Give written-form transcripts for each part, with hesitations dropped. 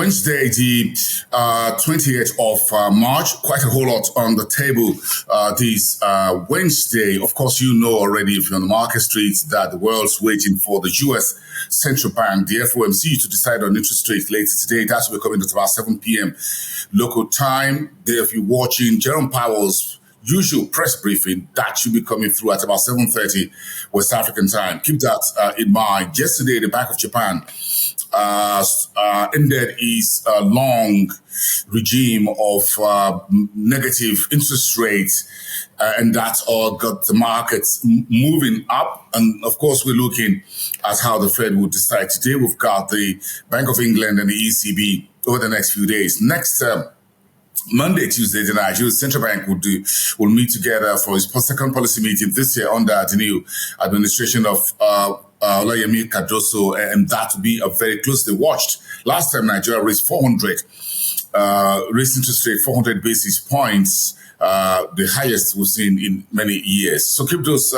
Wednesday, the 28th of March. Quite a whole lot on the table this Wednesday. Of course, you know already if you're on the market streets that the world's waiting for the U.S. Central Bank, the FOMC, to decide on interest rates later today. That will be coming at about 7 p.m. local time. If you're watching Jerome Powell's usual press briefing, that should be coming through at about 7:30 West African time. Keep that in mind. Yesterday, the Bank of Japan ended its long regime of negative interest rates, and that all got the markets moving up. And of course, we're looking at how the Fed will decide today. We've got the Bank of England and the ECB over the next few days. Next Monday, Tuesday, the Nigeria Central Bank will meet together for its second policy meeting this year under the new administration of Olayemi Cardoso, and that will be a very closely watched. Last time Nigeria raised raised interest rate 400 basis points, the highest we've seen in many years. So keep those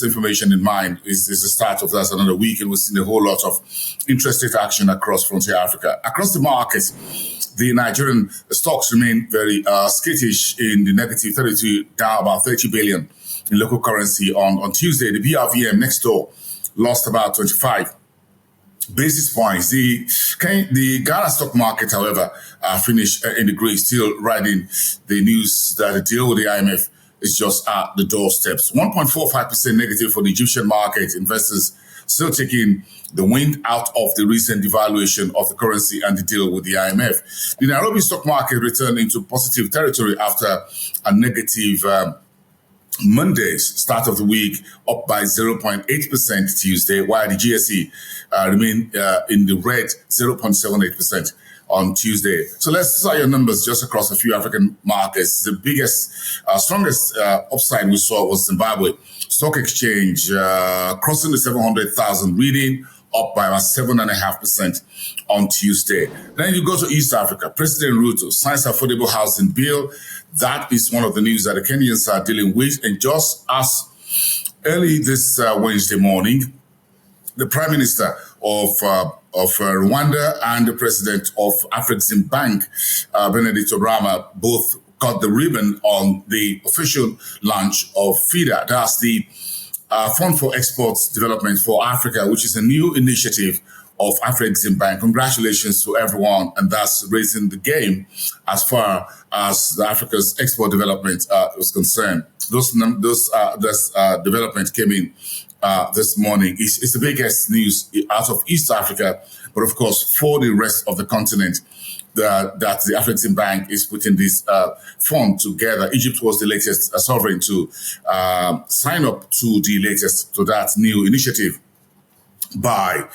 information in mind. Is the start of that another week, and we've seen a whole lot of interest rate action across Frontier Africa. Across the markets, the Nigerian stocks remain very skittish in the negative 32, down about 30 billion in local currency on Tuesday. The BRVM next door lost about 25 basis points. The Ghana stock market, however, finished in the green, still riding the news that the deal with the IMF is just at the doorsteps. 1.45% negative for the Egyptian market. Investors still taking the wind out of the recent devaluation of the currency and the deal with the IMF. The Nairobi stock market returned into positive territory after a negative Monday's start of the week, up by 0.8% Tuesday, while the JSE remained in the red, 0.78% on Tuesday. So let's start your numbers just across a few African markets. The biggest, strongest upside we saw was Zimbabwe. Stock exchange crossing the 700,000 reading, up by about 7.5% on Tuesday. Then you go to East Africa. President Ruto signs affordable housing bill. That is one of the news that the Kenyans are dealing with. And just as early this Wednesday morning, the Prime Minister of Rwanda and the President of Afrexim Bank, Benedict Obrama, both got the ribbon on the official launch of FIDA. That's the Fund for Exports Development for Africa, which is a new initiative of Afrexim Bank. Congratulations to everyone, and that's raising the game as far as the Africa's export development was concerned. Those development came in this morning. It's the biggest news out of East Africa, but of course for the rest of the continent, that the Afrexim Bank is putting this fund together. Egypt was the latest sovereign to sign up to that new initiative by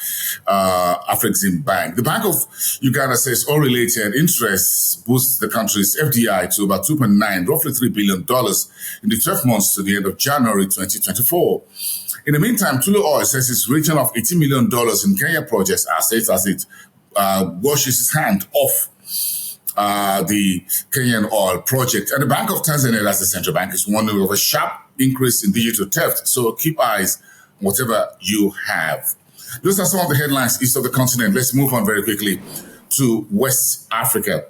Afrexim Bank. The Bank of Uganda says all related interests boost the country's FDI to about 2.9, roughly $3 billion in the 12 months to the end of January 2024. In the meantime, Tulu Oil says it's written off $18 million in Kenya projects assets as it washes its hand off the Kenyan oil project. And the Bank of Tanzania, that's the central bank, is warning of a sharp increase in digital theft. So keep eyes on whatever you have. Those are some of the headlines east of the continent. Let's move on very quickly to West Africa.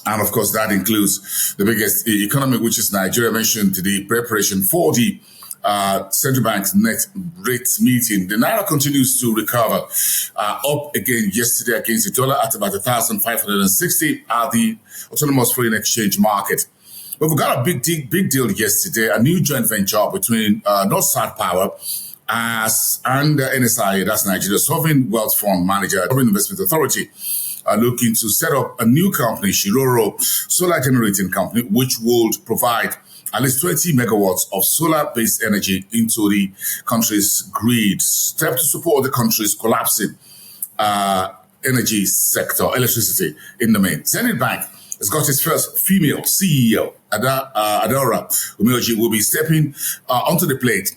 And of course, that includes the biggest economy, which is Nigeria. Mentioned the preparation for the central bank's net rates meeting. The Naira continues to recover, up again yesterday against the dollar at about 1,560 at the autonomous foreign exchange market. But we got a big deal yesterday, a new joint venture between North-South Power and NSI, that's Nigeria's Sovereign Wealth Fund Manager, Sovereign Investment Authority, looking to set up a new company, Shiroro Solar Generating Company, which would provide at least 20 megawatts of solar-based energy into the country's grid. Step to support the country's collapsing energy sector, electricity in the main. Zenith Bank has got its first female CEO, Adora Umeoji, will be stepping onto the plate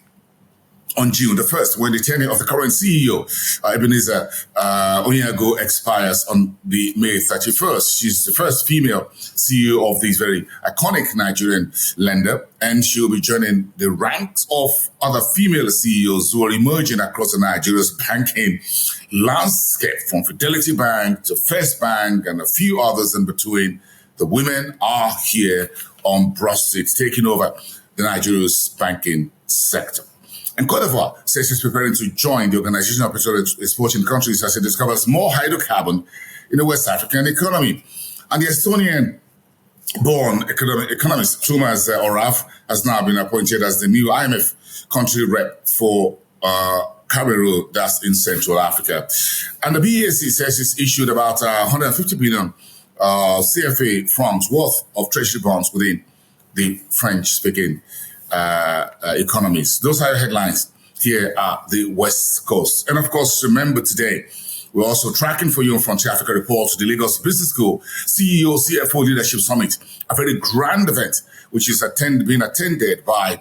on June the 1st, when the tenure of the current CEO, Ebenezer Onyago, expires on the May 31st. She's the first female CEO of this very iconic Nigerian lender, and she'll be joining the ranks of other female CEOs who are emerging across the Nigeria's banking landscape, from Fidelity Bank to First Bank and a few others in between. The women are here on Broad Street, taking over the Nigeria's banking sector. And Cote d'Ivoire says she's preparing to join the Organization of Petroleum Exporting Countries as it discovers more hydrocarbon in the West African economy. And the Estonian-born economist Thomas Oraf has now been appointed as the new IMF country rep for Cameroon, that's in Central Africa. And the BEAC says it's issued about 150 billion CFA francs worth of treasury bonds within the French-speaking economies. Those are your headlines here at the West Coast. And of course, remember today, we're also tracking for you on Frontier Africa Report, the Lagos Business School CEO CFO Leadership Summit, a very grand event which is being attended by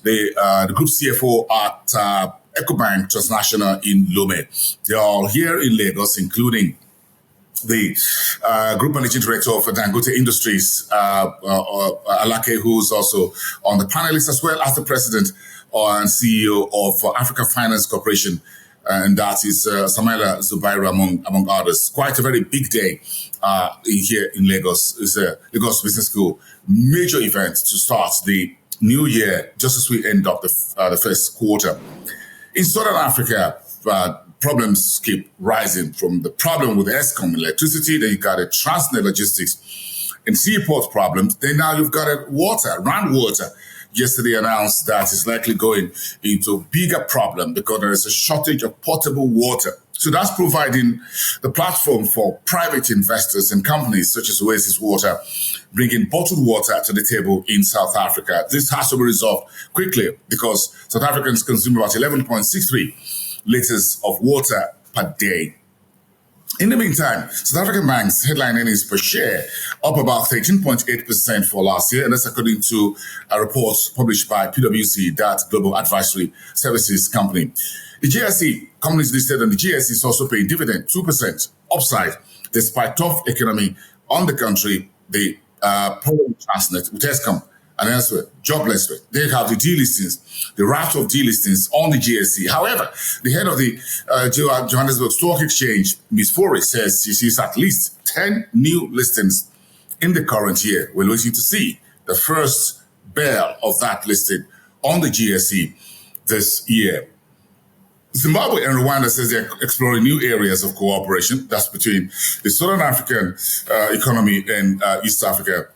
the group CFO at EcoBank Transnational in Lome. They're all here in Lagos, including the Group Managing Director of Dangote Industries, Alake, who's also on the panelist, as well as the President and CEO of Africa Finance Corporation, and that is Samela Zubaira, among others. Quite a very big day here in Lagos. It's a Lagos Business School major event to start the new year, just as we end up the first quarter. In Southern Africa, problems keep rising, from the problem with ESCOM electricity, then you got a Transnet logistics and seaport problems. Then now you've got a Rand Water yesterday announced that it's likely going into a bigger problem because there is a shortage of potable water. So that's providing the platform for private investors and companies such as Oasis Water, bringing bottled water to the table in South Africa. This has to be resolved quickly because South Africans consume about 11.63 liters of water per day. In the meantime, South African banks' headline earnings per share up about 13.8% for last year, and that's according to a report published by PwC, that global advisory services company. The JSE, companies listed on the JSE, is also paying dividend 2% upside, despite tough economy on the country. The problem with Transnet, with ESCOM, and elsewhere, jobless rate. They have the delistings, the raft of delistings on the JSE. However, the head of the Johannesburg Stock Exchange, Ms. Fourie, says she sees at least 10 new listings in the current year. We're waiting to see the first bell of that listing on the JSE this year. Zimbabwe and Rwanda says they're exploring new areas of cooperation. That's between the Southern African economy and East Africa,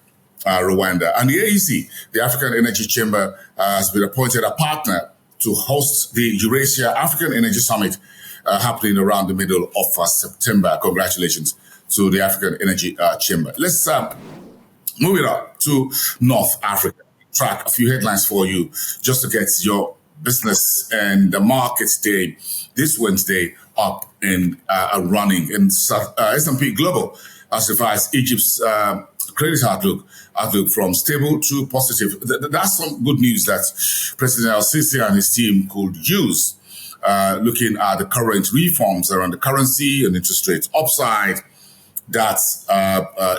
Rwanda. And the AEC, the African Energy Chamber, has been appointed a partner to host the Eurasia African Energy Summit happening around the middle of September. Congratulations to the African Energy Chamber. Let's move it up to North Africa. Track a few headlines for you just to get your business and the markets day this Wednesday up and running. And S&P Global has revised Egypt's credit outlook from stable to positive. That's some good news that President Al-Sisi and his team could use, looking at the current reforms around the currency and interest rate upside that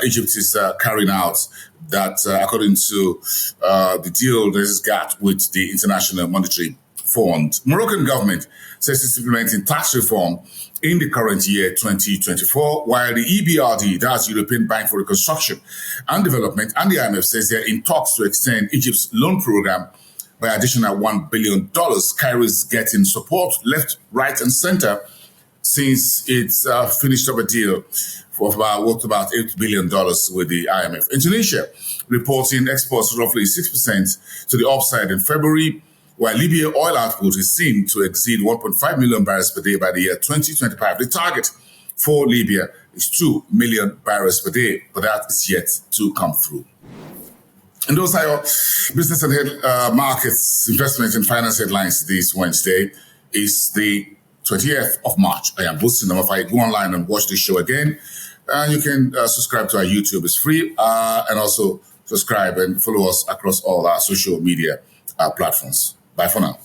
Egypt is carrying out, that according to the deal that is got with the International Monetary Fund. Moroccan government says it's implementing tax reform in the current year, 2024, while the EBRD, that's European Bank for Reconstruction and Development, and the IMF says they're in talks to extend Egypt's loan program by additional $1 billion. Cairo is getting support left, right, and center since it's finished up a deal for worth about $8 billion with the IMF. Indonesia reporting exports roughly 6% to the upside in February, while Libya oil output is seen to exceed 1.5 million barrels per day by the year 2025. The target for Libya is 2 million barrels per day, but that is yet to come through. And those are your business and markets, investment and finance headlines this Wednesday. Is the 20th of March. I am Boosting them. If I go online and watch this show again, you can subscribe to our YouTube. It's free. And also subscribe and follow us across all our social media platforms. Bye for now.